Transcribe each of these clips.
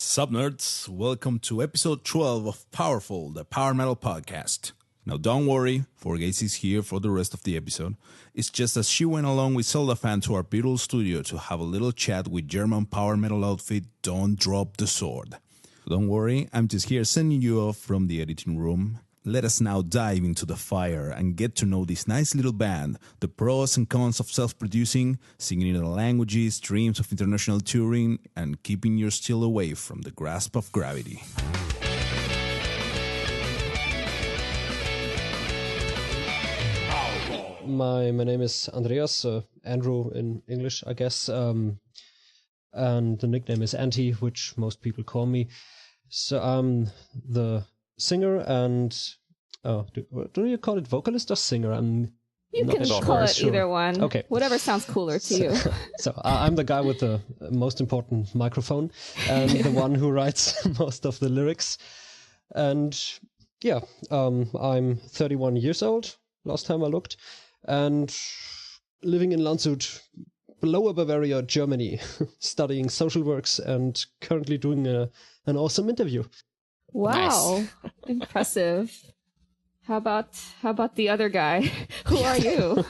Sup nerds, welcome to episode 12 of Powerful, the Power Metal podcast. Now don't worry, Forgaze is here for the rest of the episode. It's just as she went along with Zelda fan to our beautiful studio to have a little chat with German power metal outfit Don't Drop the Sword. Don't worry, I'm just here sending you off from the editing room. Let us now dive into the fire and get to know this nice little band, the pros and cons of self-producing, singing in other languages, dreams of international touring, and keeping your steel away from the grasp of gravity. My name is Andreas, Andrew in English, I guess, and the nickname is Anti, which most people call me. So I'm the singer and do you call it vocalist or singer? You can call it either one. Okay. Whatever sounds cooler to you. So I'm the guy with the most important microphone and the one who writes most of the lyrics. And yeah, I'm 31 years old, last time I looked, and living in Landshut, Lower Bavaria, Germany, studying social works and currently doing an awesome interview. Wow. Nice. Impressive. How about the other guy? Who are you?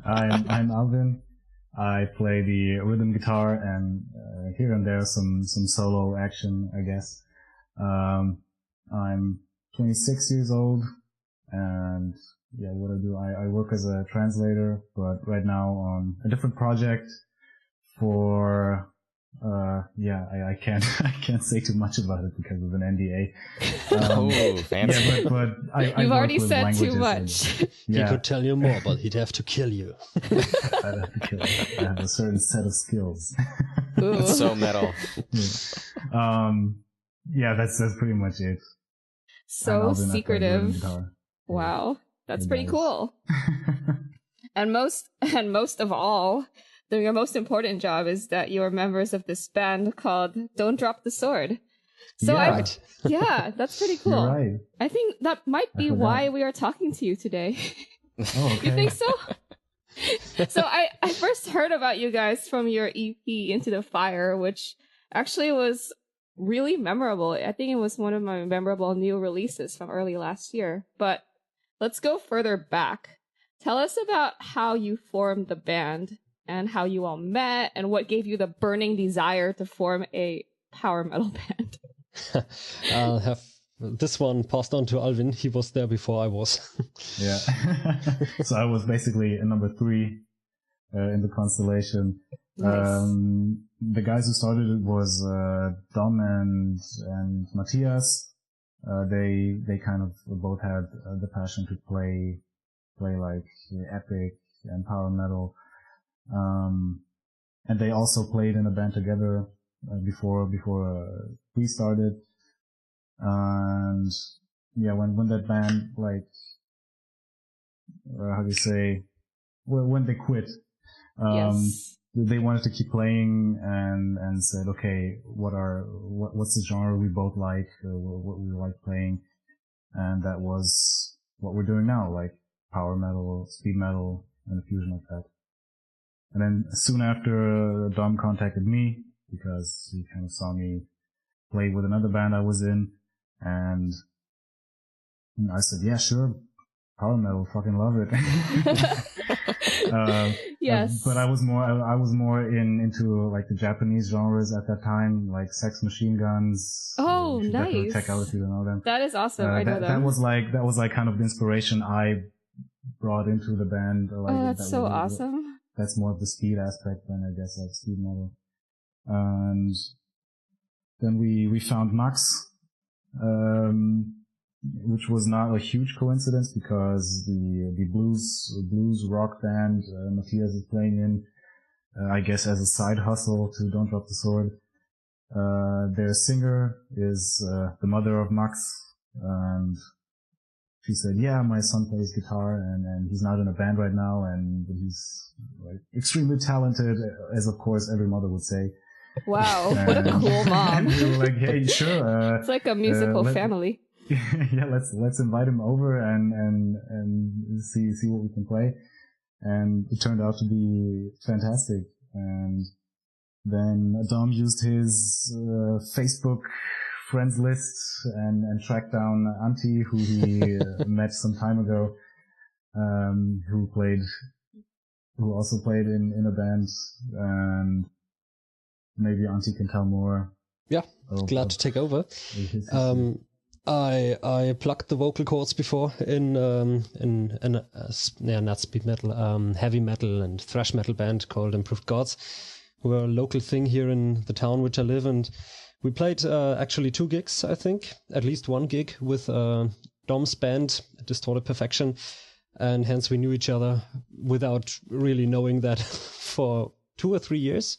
I'm Alvin. I play the rhythm guitar and here and there some solo action, I guess. I'm 26 years old, and yeah, what I do, I work as a translator, but right now on a different project for I can't say too much about it because of an NDA. Fancy. Yeah, but You've already said too much. He could tell you more, but he'd have to kill you. I'd have to kill you. I have a certain set of skills. That's so metal. Yeah, that's pretty much it. So secretive. Wow, that's pretty cool. And most of all, your most important job is that you are members of this band called Don't Drop the Sword. So yeah, that's pretty cool. You're right. I think that might be why we are talking to you today. Oh, okay. You think so? So I first heard about you guys from your EP Into the Fire, which actually was really memorable. I think it was one of my memorable new releases from early last year. But let's go further back. Tell us about how you formed the band and how you all met, and what gave you the burning desire to form a power metal band. I'll have this one passed on to Alvin. He was there before I was. Yeah. So I was basically a number 3 in the constellation. Nice. The guys who started it was Dom and Matthias. They kind of both had the passion to play like epic and power metal. And they also played in a band together before we started. And yeah, when that band, like, how do you say, when they quit, Yes. they wanted to keep playing and said, okay, what's the genre we both like, what we like playing, and that was what we're doing now, like power metal, speed metal, and a fusion of that. And then soon after, Dom contacted me because he kind of saw me play with another band I was in, and I said, yeah, sure, power metal, fucking love it. Yes. But I was more into like the Japanese genres at that time, like Sex Machine Guns. Oh, nice. Tech Altitude and all that. That is awesome. I know that was like kind of the inspiration I brought into the band. Like, that's so awesome. That's more of the speed aspect than, I guess, like speed metal. And then we found Max, which was not a huge coincidence because the blues rock band Matthias is playing in, I guess as a side hustle to Don't Drop the Sword. Their singer is the mother of Max, and she said, yeah, my son plays guitar and he's not in a band right now, and he's like extremely talented, as of course every mother would say. Wow, what a cool mom. And we were like, hey, sure. It's like a musical family. Yeah, let's invite him over and see what we can play. And it turned out to be fantastic. And Then Dom used his Facebook friends list and tracked down Anti, who he met some time ago, who also played in a band, and maybe Anti can tell more. Yeah, glad to take over. I plugged the vocal cords before in not speed metal, heavy metal and thrash metal band called Improved Gods, who are a local thing here in the town which I live. And we played actually 2 gigs, I think, at least 1 gig with Dom's band, Distorted Perfection, and hence we knew each other without really knowing that for 2 or 3 years.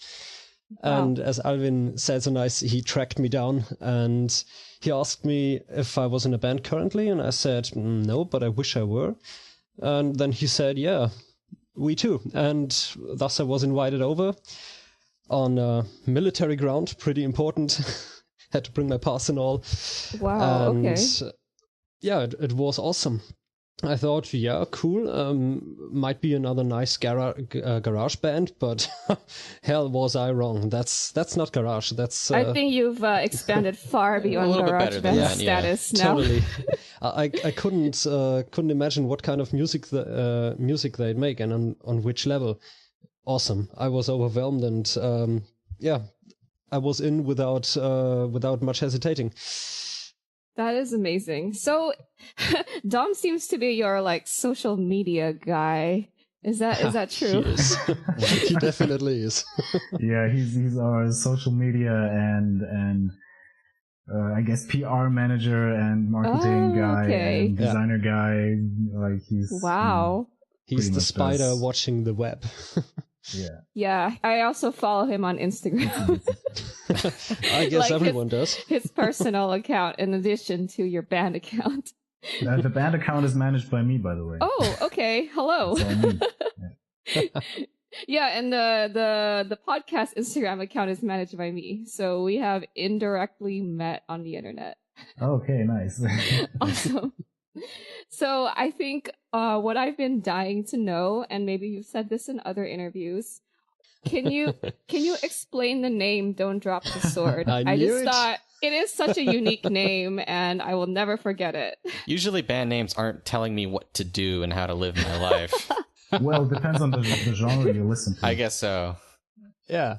Wow. And as Alvin said so nice, he tracked me down and he asked me if I was in a band currently, and I said, no, but I wish I were. And then he said, yeah, we too. And thus I was invited over on military ground, pretty important. Had to bring my pass and all. Wow, and, okay. Yeah, it was awesome. I thought, yeah, cool. Might be another nice garage band, but hell, was I wrong? That's not garage. That's. I think you've expanded far beyond little bit garage better than band that, yeah. status now. Totally. I couldn't imagine what kind of music they'd make and on which level. Awesome. I was overwhelmed and yeah, I was in without much hesitating. That is amazing. So, Dom seems to be your like social media guy. Is that true? He is. He definitely is. Yeah, he's our social media and I guess PR manager and marketing guy okay. and designer guy. Like he's Wow. He's pretty the much spider does. watching the web. Yeah. Yeah, I also follow him on Instagram. I guess Like everyone does. His personal account in addition to your band account. The band account is managed by me, by the way. Oh, okay. Hello. That's all me. Yeah, and the podcast Instagram account is managed by me. So we have indirectly met on the internet. Okay, nice. Awesome. So I think what I've been dying to know, and maybe you've said this in other interviews, can you explain the name "Don't Drop the Sword"? I just knew it. thought it is such a unique name, and I will never forget it. Usually band names aren't telling me what to do and how to live my life. Well, it depends on the genre you listen to. I guess so. Yeah.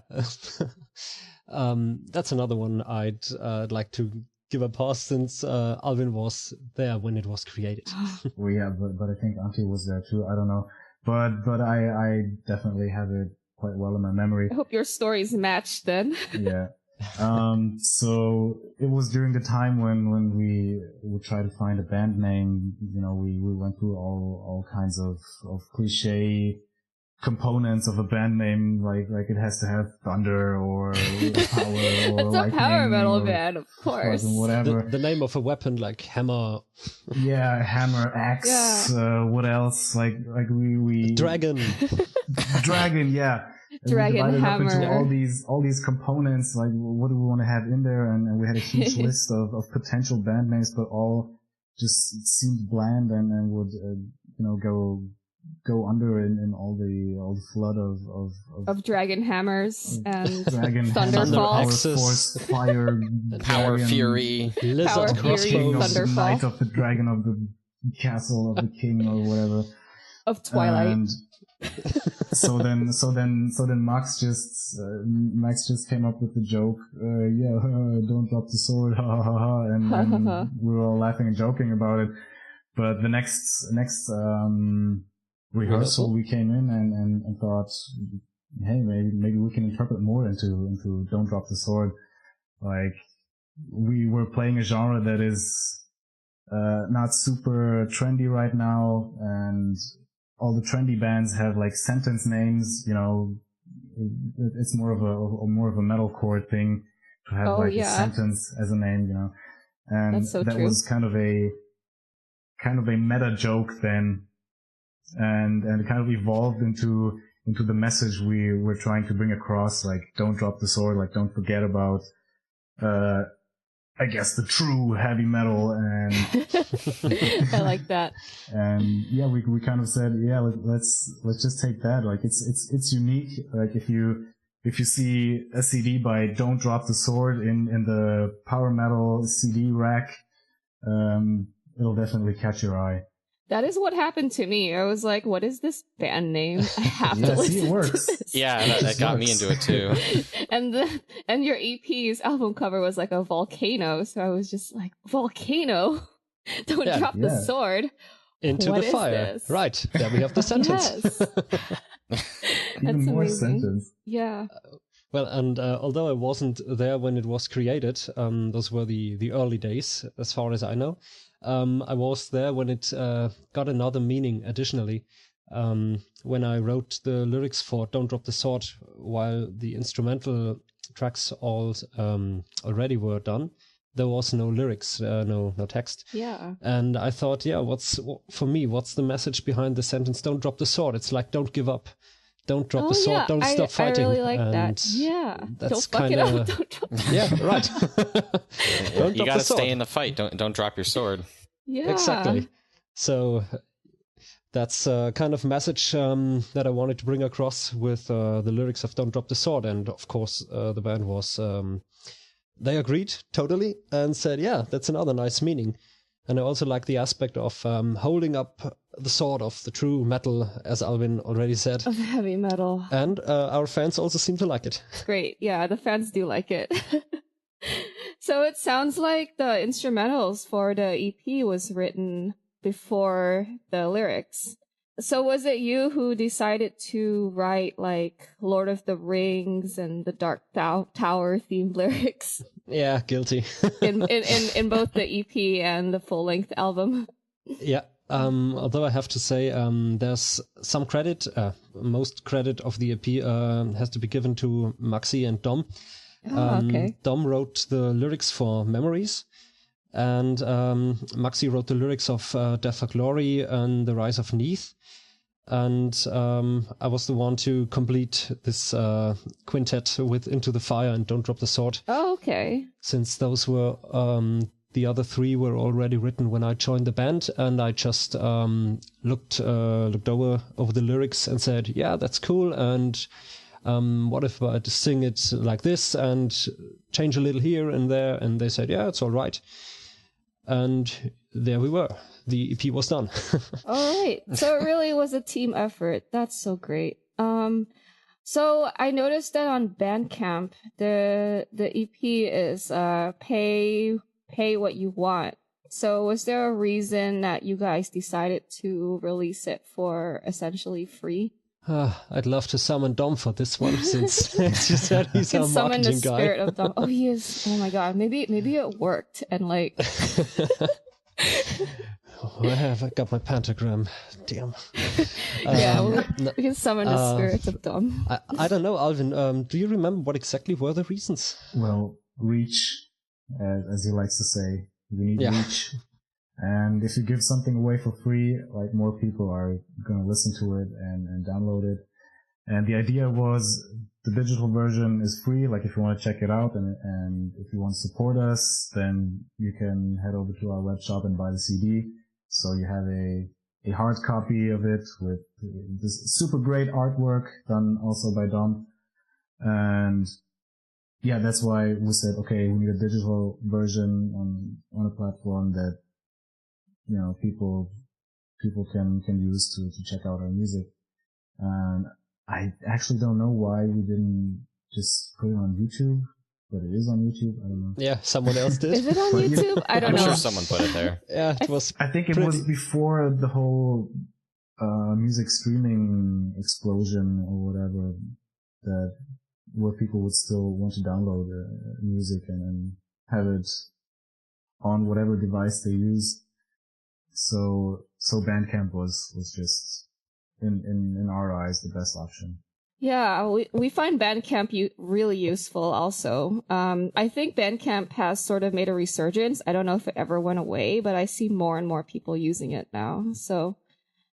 That's another one I'd like to give a pass since Alvin was there when it was created. Well, yeah, but I think Antti was there too. I don't know, but I definitely have it quite well in my memory. I hope your stories match then. Yeah. So it was during the time when we would try to find a band name. You know, we went through all kinds of cliche components of a band name, like it has to have thunder or power or It's a power metal band, of course. Whatever. The name of a weapon like hammer. Yeah, hammer, axe, Yeah. what else? Like we Dragon. Dragon, yeah. And Dragon we divided hammer. up into all these components, like what do we want to have in there, and we had a huge list of potential band names, but all just seemed bland and would go under in all the flood Of dragon hammers and dragon Thunderfall. hammer, Axis. power force, fire, Power dragon, Fury. Lizard Power crossbow. Fury, king of the Thunderfall. knight of the dragon of the castle of the king or whatever. Of Twilight. And so then Max just came up with the joke, don't drop the sword, ha ha ha ha, and we were all laughing and joking about it. But the next rehearsal we came in and thought, hey, maybe we can interpret more into Don't Drop the Sword. Like, we were playing a genre that is not super trendy right now, and all the trendy bands have like sentence names, you know. It's more of a metalcore thing to have a sentence as a name, you know. And That's so that true. was kind of a meta joke then, and it kind of evolved into the message we were trying to bring across, like don't drop the sword, like don't forget about I guess the true heavy metal. And I like that. And yeah, we kind of said, yeah, let's just take that. Like it's unique. Like if you if you see a CD by Don't Drop the Sword in the power metal CD rack, it'll definitely catch your eye. That is what happened to me. I was like, what is this band name? I have to listen it works. to this. Yeah, that got me into it too. And your EP's album cover was like a volcano, so I was just like, volcano? Don't drop the sword. Into What the is fire. this? Right, there we have the sentence. Yes. Even more amazing. sentence. Yeah. Well, and although I wasn't there when it was created, those were the early days, as far as I know. I was there when it got another meaning additionally. When I wrote the lyrics for Don't Drop the Sword, while the instrumental tracks all already were done, there was no lyrics, no text. Yeah. And I thought, what's the message behind the sentence, don't drop the sword? It's like, don't give up. Don't drop the sword, don't stop fighting. I really like and that. Yeah. That's don't fuck it up. Don't drop Yeah, right. Don't You drop gotta the sword. stay in the fight. Don't drop your sword. Yeah. Exactly. So that's a kind of message that I wanted to bring across with the lyrics of Don't Drop the Sword. And of course, the band was, they agreed totally and said, yeah, that's another nice meaning. And I also like the aspect of holding up the sword of the true metal, as Alvin already said. Of heavy metal. And our fans also seem to like it. It's great. Yeah, the fans do like it. So it sounds like the instrumentals for the EP was written before the lyrics. So was it you who decided to write like Lord of the Rings and the Dark Tower themed lyrics? Yeah, guilty. in both the EP and the full-length album. Yeah. Although I have to say, there's some credit, most credit of the EP has to be given to Maxi and Dom. Okay. Dom wrote the lyrics for Memories, and Maxi wrote the lyrics of Death for Glory and The Rise of Neath. And I was the one to complete this quintet with Into the Fire and Don't Drop the Sword. Oh, okay. Since those were the other three were already written when I joined the band, and I just looked over the lyrics and said, yeah, that's cool, and what if I just sing it like this and change a little here and there? And they said, yeah, it's all right. And there we were. The EP was done. All right. So it really was a team effort. That's so great. So I noticed that on Bandcamp, the EP is pay what you want. So was there a reason that you guys decided to release it for essentially free? I'd love to summon Dom for this one, since as you said, he's our Summon the marketing guy. spirit of Dom. Oh, he is. Oh my god. Maybe it worked and like. Where have I got my pentagram? Damn. Yeah, we can summon the spirit of Dom. I don't know, Alvin. Do you remember what exactly were the reasons? Well, reach, as he likes to say, we need reach. And if you give something away for free, like, more people are going to listen to it and download it. And the idea was the digital version is free. Like, if you want to check it out and if you want to support us, then you can head over to our web shop and buy the CD. So you have a hard copy of it with this super great artwork done also by Dom. And yeah, that's why we said, okay, we need a digital version on a platform that, you know, people can use to check out our music. And I actually don't know why we didn't just put it on YouTube, but it is on YouTube. I don't know. Yeah, someone else did. Is it on YouTube? I don't I'm know. sure someone put it there. Yeah, it was. I think it was before the whole music streaming explosion or whatever, that where people would still want to download music and have it on whatever device they use. So Bandcamp was just in our eyes the best option. Yeah, we find Bandcamp really useful also. I think Bandcamp has sort of made a resurgence. I don't know if it ever went away, but I see more and more people using it now. So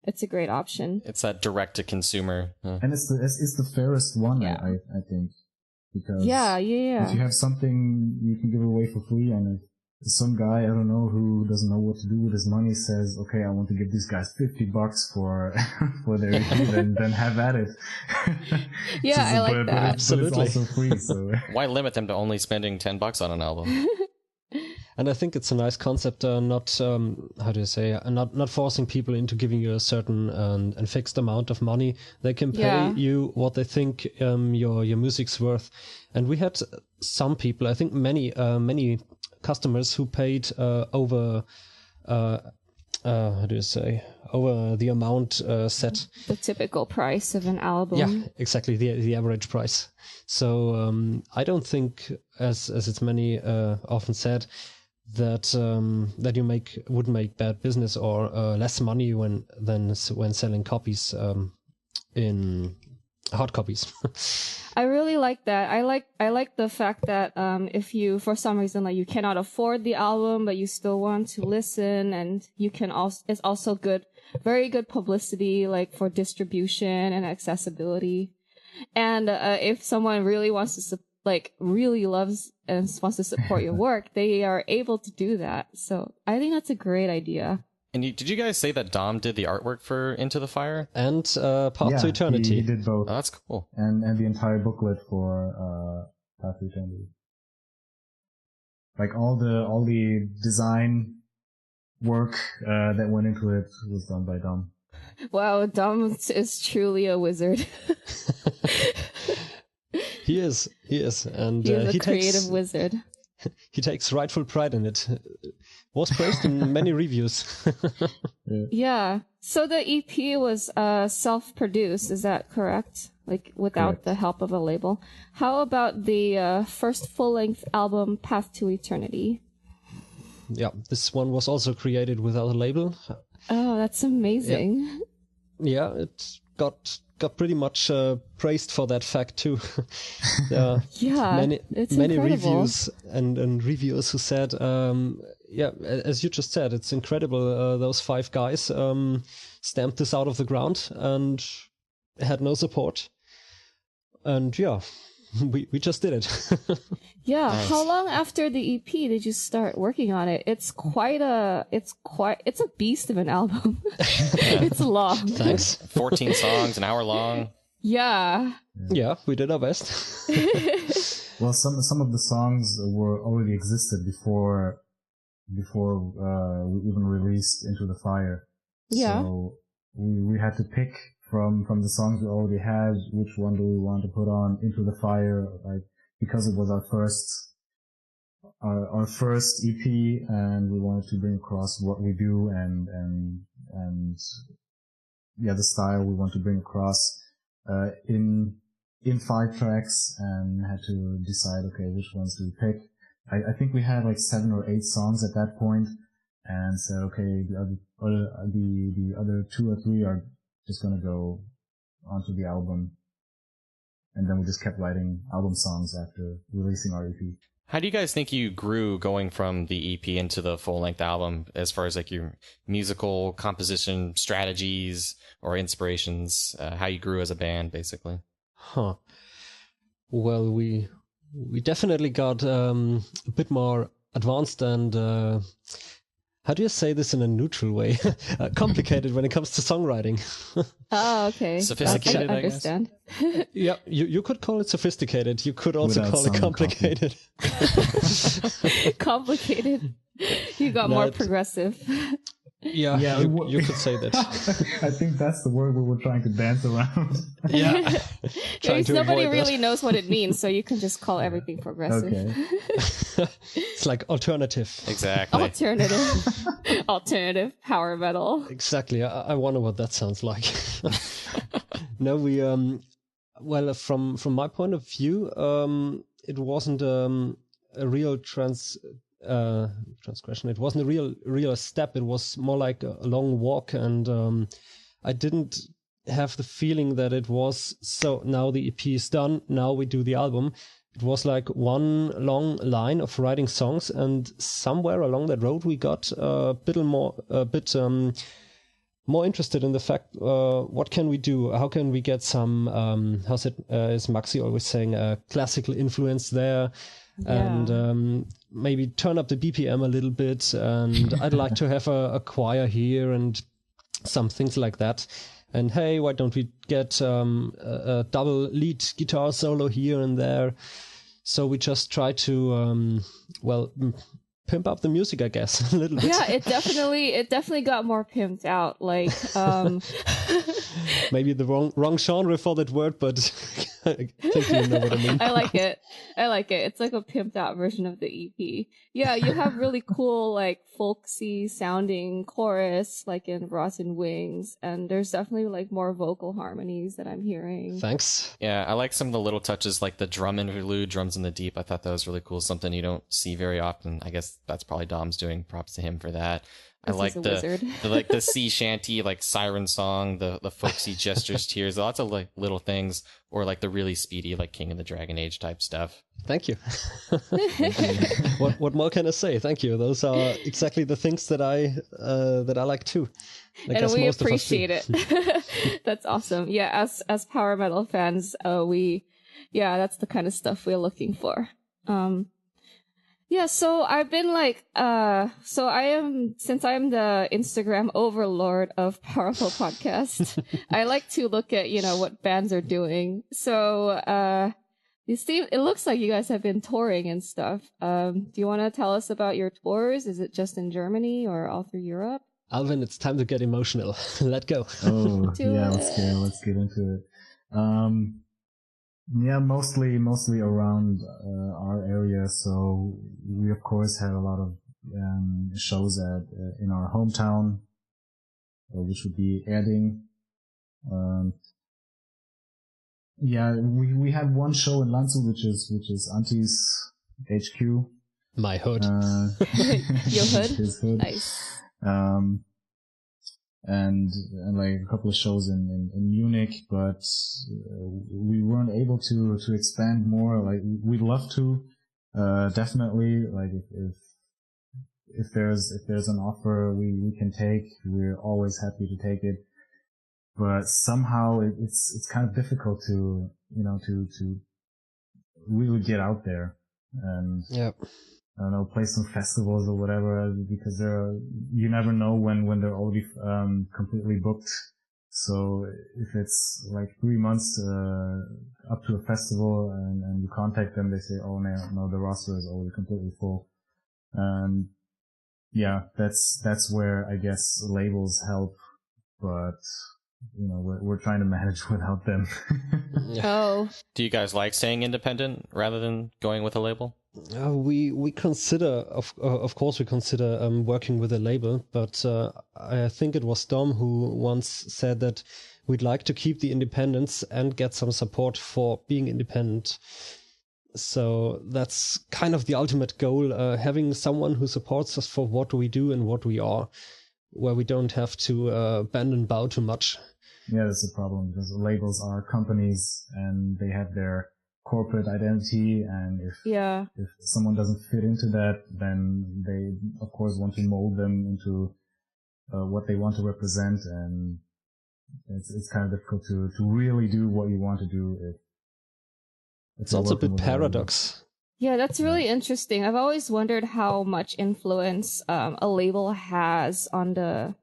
it's a great option. It's that direct to consumer. And it's the fairest one, Yeah. I think. Because Yeah. if you have something you can give away for free, and some guy, I don't know, who doesn't know what to do with his money says, okay, I want to give these guys $50 for for their EP, then have at it. Yeah, I like that. But Absolutely. it's also free, so. Why limit them to only spending $10 on an album? And I think it's a nice concept, not not forcing people into giving you a certain and fixed amount of money. They can pay you what they think your music's worth. And we had some people, I think many customers who paid over over the amount set. The typical price of an album. Yeah, exactly, the average price. So I don't think, as it's many often said, that that you would make bad business or less money when selling copies in hard copies. I really like that. I like the fact that if you, for some reason, like you cannot afford the album, but you still want to listen, and you can also, it's also very good publicity, like for distribution and accessibility. And if someone really wants to really loves and wants to support your work, they are able to do that. So I think that's a great idea. And did you guys say that Dom did the artwork for Into the Fire? And Path to Eternity. He did both. Oh, that's cool. And the entire booklet for Path to Eternity. Like all the design work that went into it was done by Dom. Wow, Dom is truly a wizard. He is, and he's a creative wizard. He takes rightful pride in it. Was praised in many reviews. Yeah. So the EP was self-produced, is that correct? Like without the help of a label. How about the first full-length album, Path to Eternity? Yeah, this one was also created without a label. Oh, that's amazing. Yeah, it got pretty much praised for that fact too. It's many incredible. reviews and reviewers who said, as you just said, it's incredible. Those 5 guys stamped this out of the ground and had no support. And we just did it. Yeah. Nice. How long after the EP did you start working on it? It's a beast of an album. It's long. Thanks. 14 songs, an hour long. Yeah. Yeah, we did our best. Well, some of the songs were already existed before we even released Into the Fire. Yeah. So we had to pick from the songs we already had, which one do we want to put on Into the Fire, like, because it was our first EP, and we wanted to bring across what we do and the style we want to bring across in 5 tracks, and had to decide, okay, which ones do we pick. I think we had like 7 or 8 songs at that point, and said, okay, the other 2 or 3 are just gonna go onto the album. And then we just kept writing album songs after releasing our EP. How do you guys think you grew going from the EP into the full-length album, as far as like your musical composition strategies or inspirations, how you grew as a band, basically? Well, we definitely got a bit more advanced and how do you say this in a neutral way? Complicated when it comes to songwriting. Oh, okay. Sophisticated, I understand. Yeah, you could call it sophisticated. You could also Without call it complicated. Complicated. You got more progressive. Yeah, you could say that. I think that's the word we were trying to dance around. Yeah. Nobody really knows what it means, so you can just call everything progressive. Okay. It's like alternative. Exactly. Alternative power metal. Exactly. I wonder what that sounds like. No, we well, from my point of view, it wasn't a real transgression. It wasn't a real step. It was more like a long walk, and I didn't have the feeling that it was, so now the EP is done, now we do the album. It was like one long line of writing songs, and somewhere along that road we got a bit more interested in the fact, what can we do? How can we get some, is Maxi always saying, classical influence there? and maybe turn up the BPM a little bit. And I'd like to have a choir here and some things like that. And hey, why don't we get a double lead guitar solo here and there? So we just try to, pimp up the music, I guess, a little bit. Yeah, it definitely got more pimped out. Like, maybe the wrong genre for that word, but I think you know what I mean. I like it. It's like a pimped out version of the EP. Yeah, you have really cool, like, folksy sounding chorus, like in Rotten Wings, and there's definitely like more vocal harmonies that I'm hearing. Thanks. Yeah, I like some of the little touches, like the drum interlude, drums in the deep. I thought that was really cool. Something you don't see very often. I guess that's probably Dom's doing. Props to him for that. I like the sea shanty, like siren song, the folksy gestures, tears, lots of like little things, or like the really speedy, like King of the Dragon Age type stuff. Thank you. What more can I say? Thank you. Those are exactly the things that I like too. And we appreciate it. That's awesome. Yeah, as power metal fans, that's the kind of stuff we're looking for. Yeah, so I've been like, since I'm the Instagram overlord of Powerful Podcast, I like to look at, what bands are doing. So, it looks like you guys have been touring and stuff. Do you want to tell us about your tours? Is it just in Germany or all through Europe? Alvin, it's time to get emotional. Let go. Oh, yeah, let's get into it. Yeah, mostly around our area. So we of course had a lot of shows in our hometown, which would be Erding. We had one show in Landshut, which is Anti's HQ. My hood. Your hood? His hood. Nice. And like a couple of shows in Munich, but we weren't able to expand more. Like we'd love to, definitely. Like if there's an offer we can take, we're always happy to take it. But somehow it's kind of difficult to really get out there and I don't know, play some festivals or whatever, because you never know when they're already completely booked. So if it's like 3 months up to a festival and you contact them, they say, oh no, the roster is already completely full. And yeah, that's where I guess labels help, but we're trying to manage without them. Oh. Do you guys like staying independent rather than going with a label? We consider, of course, we consider working with a label, but I think it was Dom who once said that we'd like to keep the independence and get some support for being independent. So that's kind of the ultimate goal, having someone who supports us for what we do and what we are, where we don't have to bend and bow too much. Yeah, that's the problem, because labels are companies and they have their corporate identity, and if someone doesn't fit into that, then they of course want to mold them into what they want to represent, and it's kind of difficult to really do what you want to do. It's also a bit paradox. Yeah, that's really interesting. I've always wondered how much influence a label has on the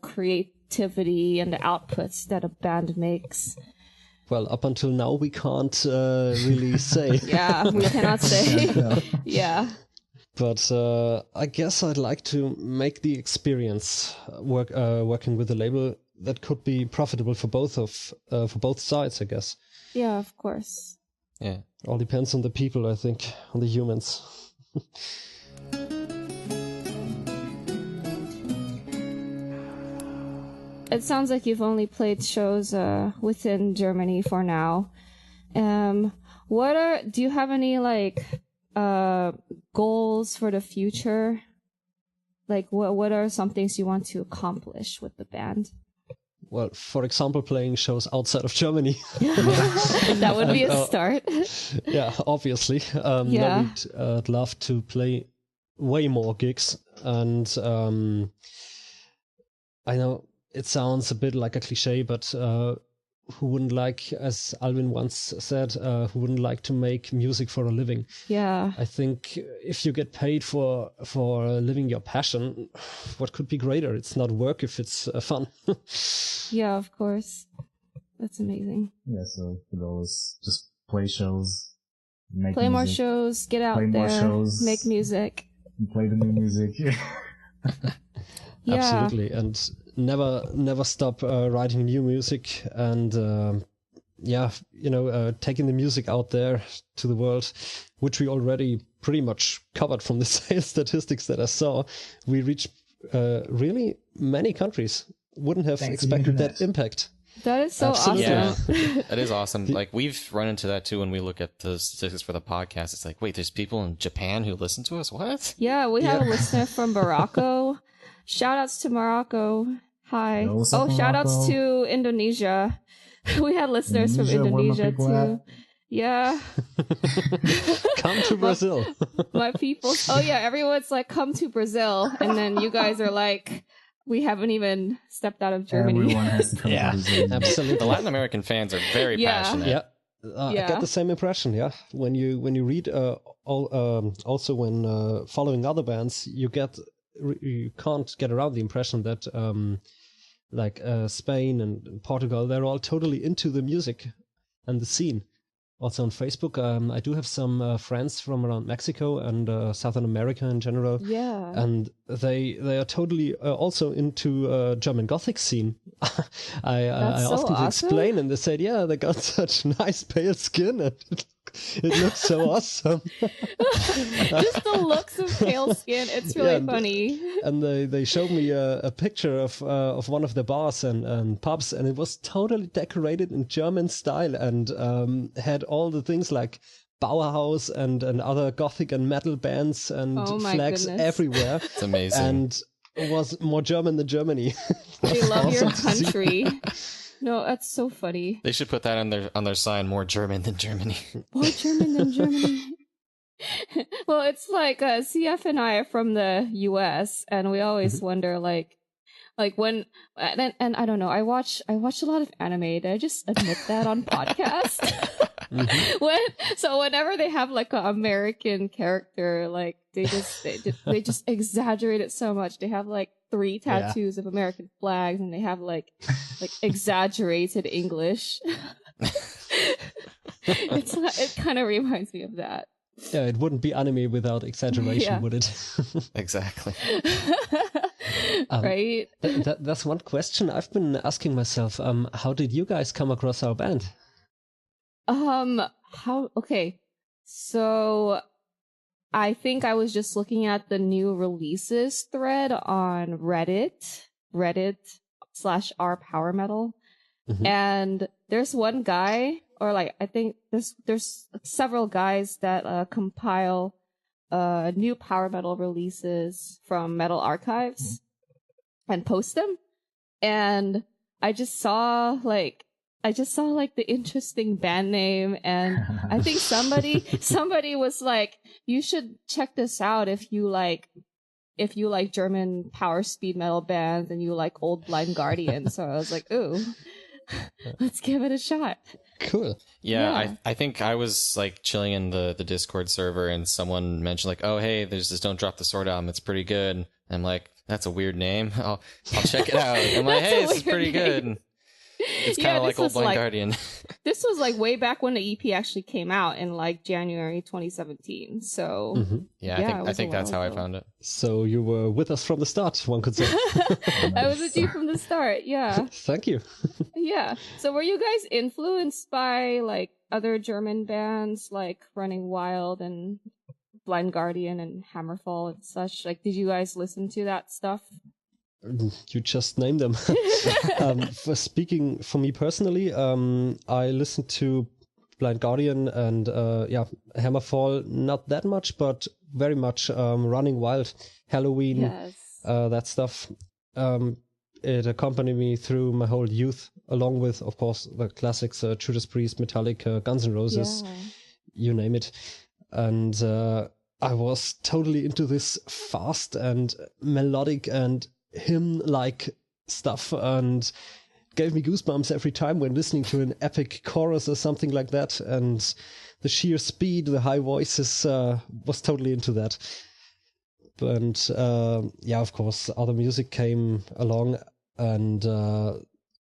creativity and the outputs that a band makes. Well, up until now, we can't really say. Yeah, we cannot say. Yeah. But I guess I'd like to make the experience working with a label that could be profitable for both sides, I guess. Yeah, of course. Yeah. All depends on the people, I think, on the humans. It sounds like you've only played shows within Germany for now. Do you have any goals for the future? Like what are some things you want to accomplish with the band? Well, for example, playing shows outside of Germany. That would be a start. Yeah, obviously. I'd love to play way more gigs, and I know it sounds a bit like a cliche, but who wouldn't like, as Alvin once said, who wouldn't like to make music for a living? Yeah. I think if you get paid for living your passion, what could be greater? It's not work if it's fun. Yeah, of course. That's amazing. Yeah, so the goal is just play shows, play more shows, get out there, make music, play the new music. Yeah. Absolutely, and never stop writing new music, and taking the music out there to the world, which we already pretty much covered from the sales statistics that I saw. We reached really many countries. Wouldn't have expected that impact. That is so Absolutely. awesome. Yeah, that is awesome. Like, we've run into that too when we look at the statistics for the podcast. It's like, wait, there's people in Japan who listen to us? What? Yeah, we have a listener from Morocco. Shout outs to Morocco. Hi. Yo, what's up, shout outs Morocco? to Indonesia. We had listeners from Indonesia too. Yeah. Come to Brazil. My people. Oh yeah, everyone's like, come to Brazil. And then you guys are like, we haven't even stepped out of Germany. Everyone has to come to Brazil. Absolutely. The Latin American fans are very passionate. Yeah. I get the same impression. Yeah, when you read also when following other bands, you can't get around the impression that Spain and Portugal, they're all totally into the music and the scene. Also on Facebook, I do have some friends from around Mexico and Southern America in general. Yeah. And they are totally also into German Gothic scene. I asked them to explain, and they said, yeah, they got such nice pale skin, and it looks so awesome. Just the looks of pale skin. It's really funny. And they showed me a picture of one of the bars and pubs, and it was totally decorated in German style and had all the things like Bauhaus and other Gothic and metal bands and flags everywhere. It's amazing. And it was more German than Germany. They love your country. No, that's so funny. They should put that on their sign, more German than Germany. More German than Germany. Well, it's like CF and I are from the US, and we always wonder like when and I don't know, I watch a lot of anime. Did I just admit that on podcast? Whenever they have like an American character, like they just exaggerate it so much. They have like 3 tattoos of American flags, and they have like exaggerated English. It kind of reminds me of that. Yeah, it wouldn't be anime without exaggeration, would it? Exactly. Right? That's one question I've been asking myself. How did you guys come across our band? Okay. So I think I was just looking at the new releases thread on Reddit/r power metal. Mm-hmm. And there's one guy, or like, I think there's several guys that compile new power metal releases from Metal Archives and post them. And I just saw like the interesting band name, and I think somebody was like, you should check this out if you like German power speed metal bands and you like Old Blind Guardian. So I was like, ooh, let's give it a shot. Cool. Yeah. I think I was like chilling in the Discord server, and someone mentioned like, oh, hey, there's this Don't Drop the Sword album. It's pretty good. And I'm like, that's a weird name. I'll check it out. I'm like, hey, this is pretty good. It's kind of like Old Blind Guardian. This was like way back when the EP actually came out in like January 2017. So I think that's how I found it. So you were with us from the start, one could say. I was with you from the start. Yeah. Thank you. Yeah. So were you guys influenced by like other German bands like Running Wild and Blind Guardian and Hammerfall and such? Like, did you guys listen to that stuff? You just named them. Speaking for me personally, I listened to Blind Guardian and Hammerfall, not that much, but very much Running Wild, Halloween, that stuff. It accompanied me through my whole youth, along with, of course, the classics, Judas Priest, Metallica, Guns N' Roses, you name it. And I was totally into this fast and melodic and hymn-like stuff, and gave me goosebumps every time when listening to an epic chorus or something like that. And the sheer speed, the high voices, was totally into that. And yeah, of course, other music came along, and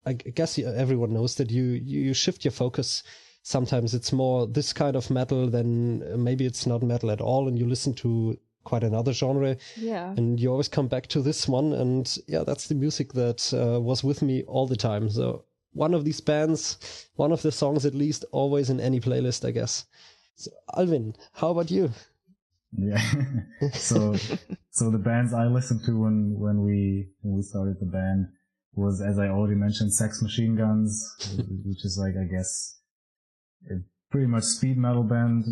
I guess everyone knows that you shift your focus. Sometimes it's more this kind of metal, then maybe it's not metal at all, and you listen to quite another genre. Yeah. And you always come back to this one, and yeah, that's the music that was with me all the time. So one of these bands, one of the songs at least, always in any playlist, I guess. So Alvin, how about you? Yeah. So the bands I listened to when we started the band was, as I already mentioned, Sex Machine Guns, which is like, I guess, a pretty much speed metal band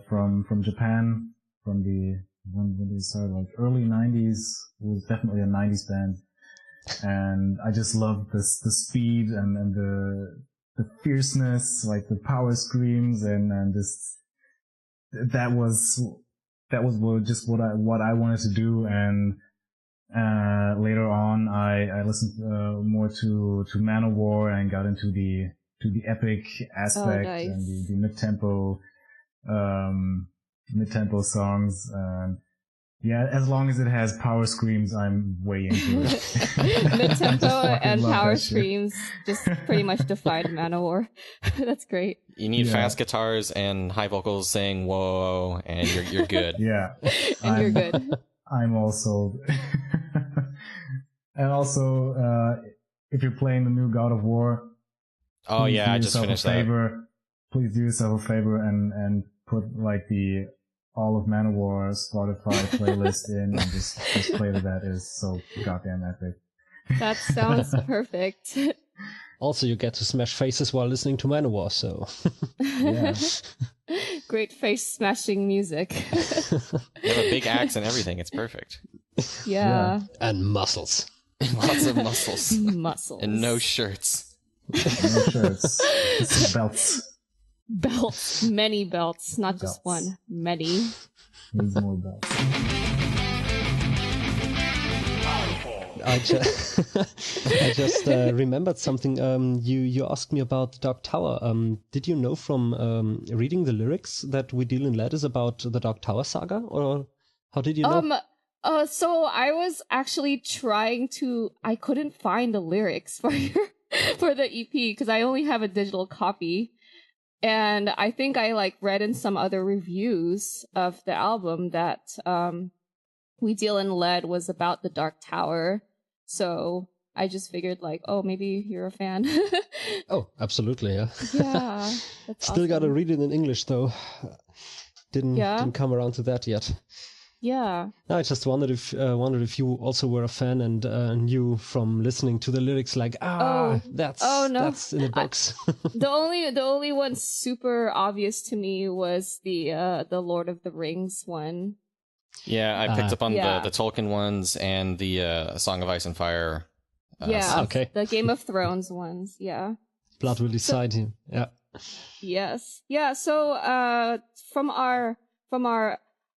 from Japan, from the when they started, like early 90s. It was definitely a 90s band, and I just loved the speed and the fierceness, like the power screams, and this that was just what I wanted to do. And later on, I listened more to Manowar and got into the epic aspect. Nice. And the mid-tempo songs. Yeah, as long as it has power screams, I'm way into it. Mid-tempo and power screams just pretty much defined Manowar. That's great. You need fast guitars and high vocals saying "whoa," and you're good. Yeah, and you're good. I'm also, and also, if you're playing the new God of War, oh yeah, I just finished that. Please do yourself a favor and put like the all of Manowar Spotify playlist in, and just play to that. Is so goddamn epic. That sounds perfect. Also, you get to smash faces while listening to Manowar, so yeah. Great face smashing music. You have a big axe and everything. It's perfect. Yeah. And muscles. Lots of muscles. Muscles. And no shirts. No shirts. It's belts. Belts. Many belts. Not just one. Many. Needs more belts. I just remembered something. You asked me about the Dark Tower. Did you know from reading the lyrics that We Deal in Lead is about the Dark Tower saga, or how did you know? So I was actually trying to. I couldn't find the lyrics for the EP because I only have a digital copy, and I think I read in some other reviews of the album that We Deal in Lead was about the Dark Tower. So I just figured oh, maybe you're a fan. Oh, absolutely, yeah. Yeah. That's Still awesome. got to read it in English though. Didn't come around to that yet. Yeah. No, I just wondered if you also were a fan and knew from listening to the lyrics that's in the books. The only one super obvious to me was the Lord of the Rings one. Yeah, I picked up on the Tolkien ones and the Song of Ice and Fire. Okay. The Game of Thrones ones. Yeah. Blood will decide him. Yeah. Yes. Yeah. So from our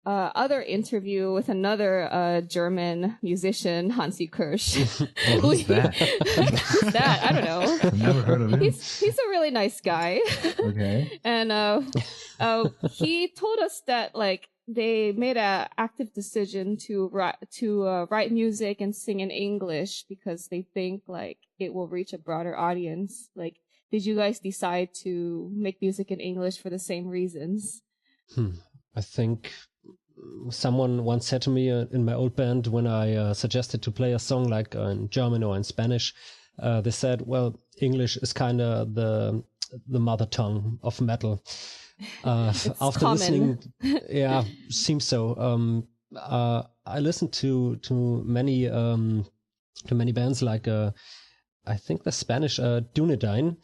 other interview with another German musician, Hansi Kirsch. Who's that? Who's that? I don't know. I've never heard of him. He's a really nice guy. Okay. And he told us that they made an active decision to write music and sing in English because they think it will reach a broader audience. Did you guys decide to make music in English for the same reasons? I think someone once said to me in my old band when I suggested to play a song in German or in Spanish, they said, well, English is kind of the mother tongue of metal. After common. listening, yeah, seems so. I listened to many bands I think the Spanish Dunedain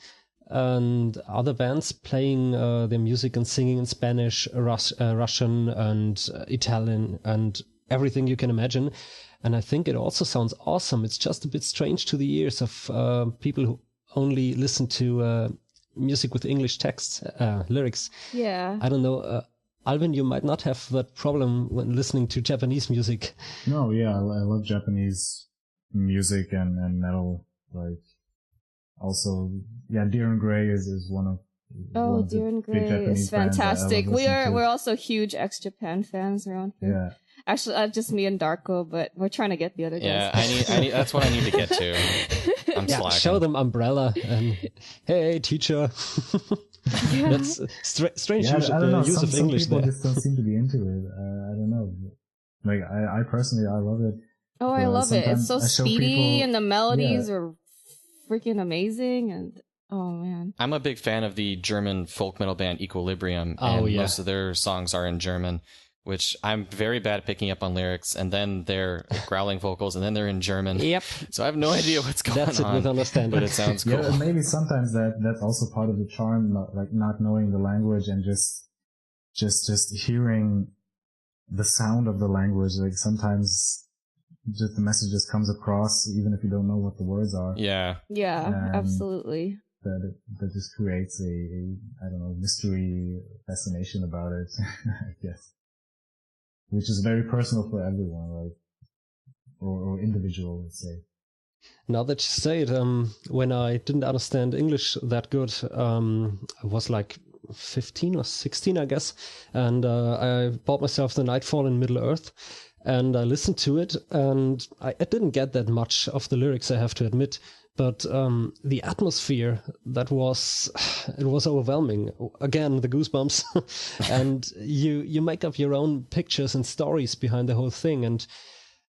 and other bands playing their music and singing in Spanish, Russian and Italian and everything you can imagine. And I think it also sounds awesome. It's just a bit strange to the ears of people who only listen to music with English texts, lyrics. Yeah. I don't know. Alvin, you might not have that problem when listening to Japanese music. No, yeah, I love Japanese music and metal. also, Deer and Grey is one of Deer and Grey is fantastic. We're also huge ex-Japan fans around here. Yeah. Actually, just me and Darko, but we're trying to get the other guys. Yeah, I need. That's what I need to get to. I'm slacking. Show them Umbrella and hey, teacher. That's strange use of English people there. just don't seem to be into it. I don't know. Like I personally, I love it. Oh, I love it. It's so speedy and the melodies are freaking amazing. And oh man, I'm a big fan of the German folk metal band Equilibrium, and most of their songs are in German, which I'm very bad at picking up on lyrics, and then they're growling vocals, and then they're in German. Yep. So I have no idea what's going on. That's it with understanding. But it sounds cool. Yeah, maybe sometimes that's also part of the charm, not knowing the language and just hearing the sound of the language. Like sometimes just the message just comes across, even if you don't know what the words are. Yeah. Yeah, absolutely. That just creates I don't know, mystery fascination about it, I guess. Which is very personal for everyone, right? Or individual, let's say. Now that you say it, when I didn't understand English that good, I was like 15 or 16, I guess, and I bought myself the Nightfall in Middle-earth, and I listened to it, and I didn't get that much of the lyrics, I have to admit, but the atmosphere, it was overwhelming. Again, the goosebumps, and you make up your own pictures and stories behind the whole thing, and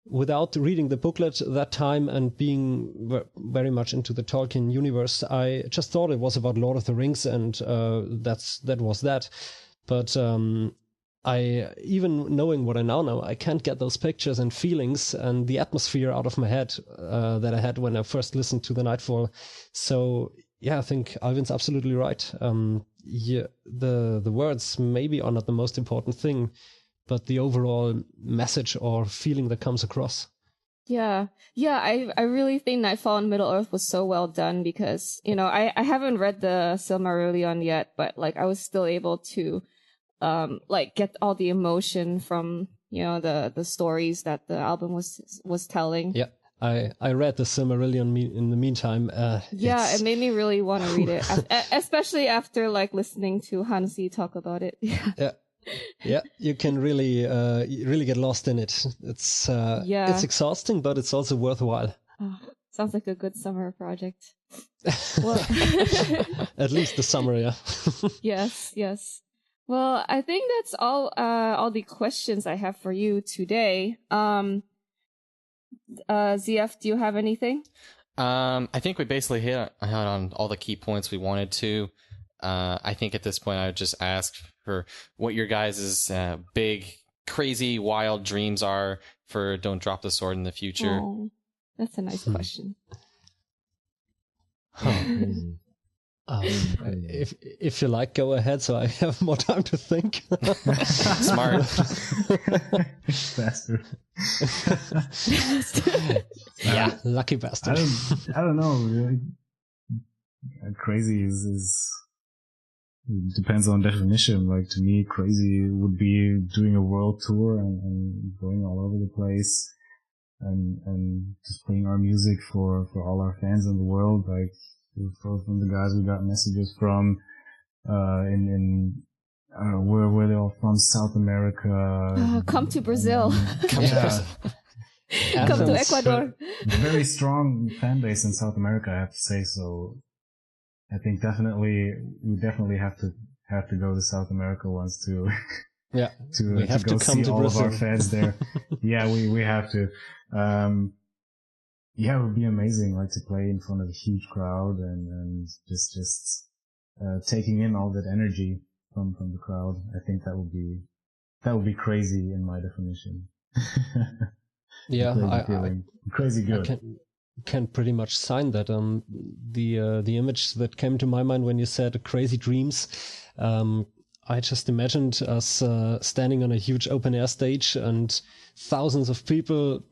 without reading the booklet that time and being very much into the Tolkien universe, I just thought it was about Lord of the Rings, and that was that. But I, even knowing what I now know, I can't get those pictures and feelings and the atmosphere out of my head that I had when I first listened to the Nightfall. So yeah, I think Alvin's absolutely right. The words maybe are not the most important thing, but the overall message or feeling that comes across. Yeah. I really think Nightfall in Middle-earth was so well done because, I haven't read the Silmarillion yet, but like I was still able to get all the emotion from, the stories that the album was telling. Yeah. I read the Silmarillion in the meantime. It made me really want to read it, especially after listening to Hansi talk about it. Yeah, you can really get lost in it. It's exhausting, but it's also worthwhile. Oh, sounds like a good summer project. At least the summer, yeah. Yes. Well, I think that's all the questions I have for you today. ZF, do you have anything? I think we basically hit on all the key points we wanted to. I think at this point I would just ask for what your guys' big, crazy, wild dreams are for Don't Drop the Sword in the future. Oh, that's a nice question. If you like, go ahead so I have more time to think. Smart. Bastard. Yeah, lucky bastard. I don't know. Really. Crazy is depends on definition. Like to me, crazy would be doing a world tour and going all over the place and just playing our music for all our fans in the world. Like from the guys we got messages from where they're all from, South America. Come to Brazil. Come to Brazil. Come to Ecuador. Very strong fan base in South America, I have to say. So I think we definitely have to go to South America once to go see all of our fans there. Yeah, we have to. It would be amazing, like to play in front of a huge crowd and just taking in all that energy from the crowd. I think that would be crazy in my definition. Yeah, crazy good. I can pretty much sign that. The image that came to my mind when you said crazy dreams, I just imagined us standing on a huge open air stage and thousands of people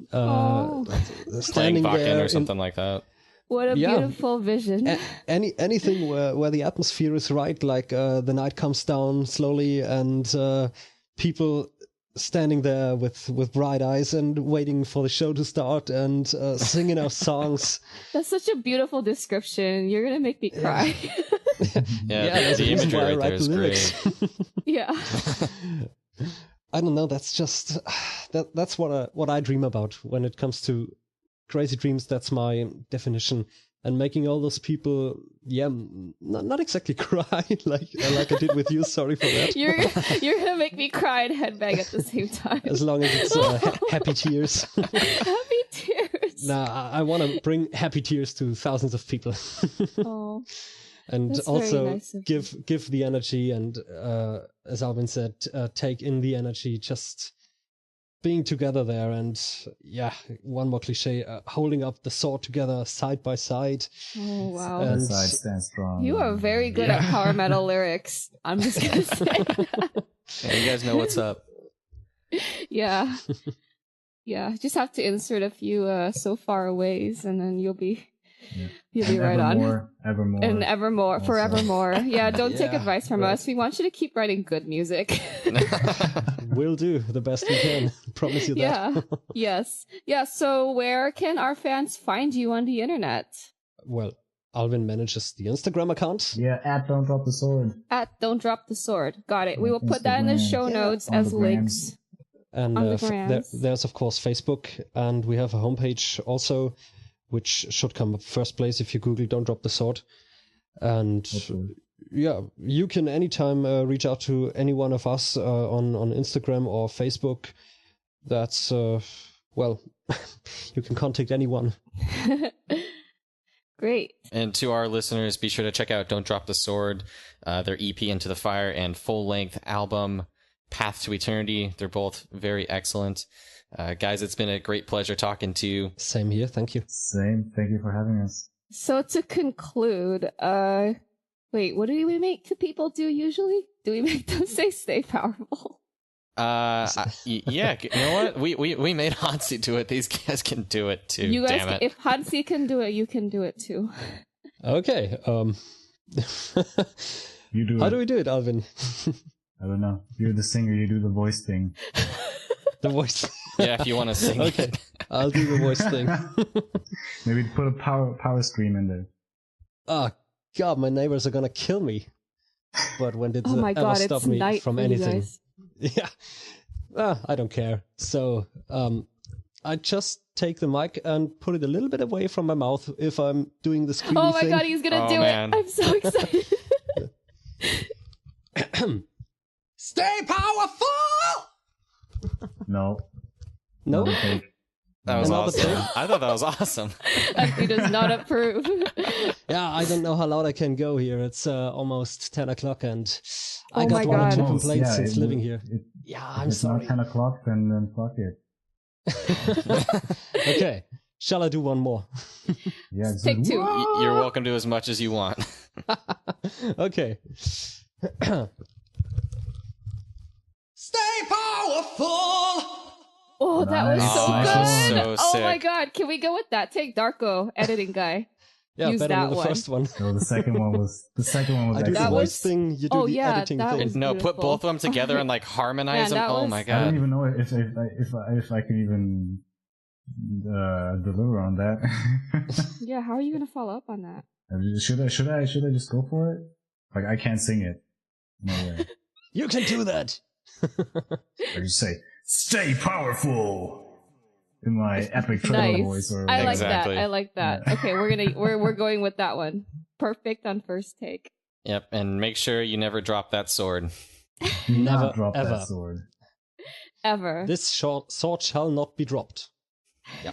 standing there or something like that. What a beautiful vision. Anything where the atmosphere is right, like the night comes down slowly and people standing there with bright eyes and waiting for the show to start and singing our songs. That's such a beautiful description. You're gonna make me cry. Yeah, the imagery right there is great. Yeah. I don't know. That's just that's what I dream about when it comes to crazy dreams. That's my definition. And making all those people, not exactly cry like I did with you. Sorry for that. You're gonna make me cry and headbang at the same time. As long as it's happy tears. Happy tears. Nah, I want to bring happy tears to thousands of people. Oh. And That's also very nice of give the energy and, as Alvin said, take in the energy, just being together there. And one more cliche, holding up the sword together side by side. Oh, wow. And Side stand strong. You are very good at power metal lyrics. I'm just going to say that. Yeah, you guys know what's up. Yeah. Yeah, just have to insert a few so far aways and then you'll be right on. Evermore. And evermore, Also. forevermore. Yeah, don't take advice from us. We want you to keep writing good music. We'll do the best we can. Promise you that. Yeah. Yes. Yeah, so where can our fans find you on the internet? Well, Alvin manages the Instagram account. Yeah, at Don't Drop the Sword. At Don't Drop the Sword. Got it. We will put that in the show notes On as the links. And On the grams. there's, of course, Facebook. And we have a homepage also, which should come up first place if you Google Don't Drop the Sword. And you can anytime reach out to any one of us on Instagram or Facebook. That's, you can contact anyone. Great. And to our listeners, be sure to check out Don't Drop the Sword, their EP Into the Fire, and full-length album Path to Eternity. They're both very excellent. Guys, it's been a great pleasure talking to you. Same here. Thank you. Same. Thank you for having us. So to conclude, wait, what do we make the people do usually? Do we make them say stay powerful? Yeah, you know what? We made Hansi do it. These guys can do it too. You guys, damn it. if Hansi can do it, you can do it too. Okay. You do How it. do we do it, Alvin? I don't know. You're the singer. You do the voice thing. The voice. Yeah, if you want to sing. Okay. I'll do the voice thing. Maybe put a power stream in there. Oh, God, my neighbors are gonna kill me. But when did Oh my ever god, stop it's me night from for you anything? guys. Yeah. I don't care. So, I just take the mic and put it a little bit away from my mouth if I'm doing the screamy Oh my thing. god, he's gonna do man. it! I'm so excited. Stay powerful! No. No? Another take. That was Another awesome. take? I thought that was awesome. He does not approve. Yeah, I don't know how loud I can go here. It's almost 10 o'clock and I Oh got my one or God. two Most, complaints since it- living here. it- Yeah, if I'm it's sorry. not 10 o'clock, then fuck it. Okay, shall I do one more? Yeah, just Take like, two. "Whoa!" You're welcome to as much as you want. Okay. Stay powerful! Oh, that was Nice. so Oh, good! that was so Oh my sick. god, can we go with that? Take Darko, editing guy. Yeah, Use better that than the one. first one. No, the second one was I do the excellent. That voice was- thing, you do Oh, the yeah, editing that thing. was- No, put beautiful. both of them together and like harmonize Man, them. that Oh was- my I don't god. even know if I can even deliver on that. Yeah, how are you gonna follow up on that? Should I just go for it? Like I can't sing it. No way. You can do that! I just say, "Stay powerful" in my epic trailer Nice. voice. Or I like Exactly. that. I like that. Yeah. Okay, we're going with that one. Perfect on first take. Yep, and make sure you never drop that sword. Do not Never, drop ever. that sword. Ever. This sword shall not be dropped. Yeah.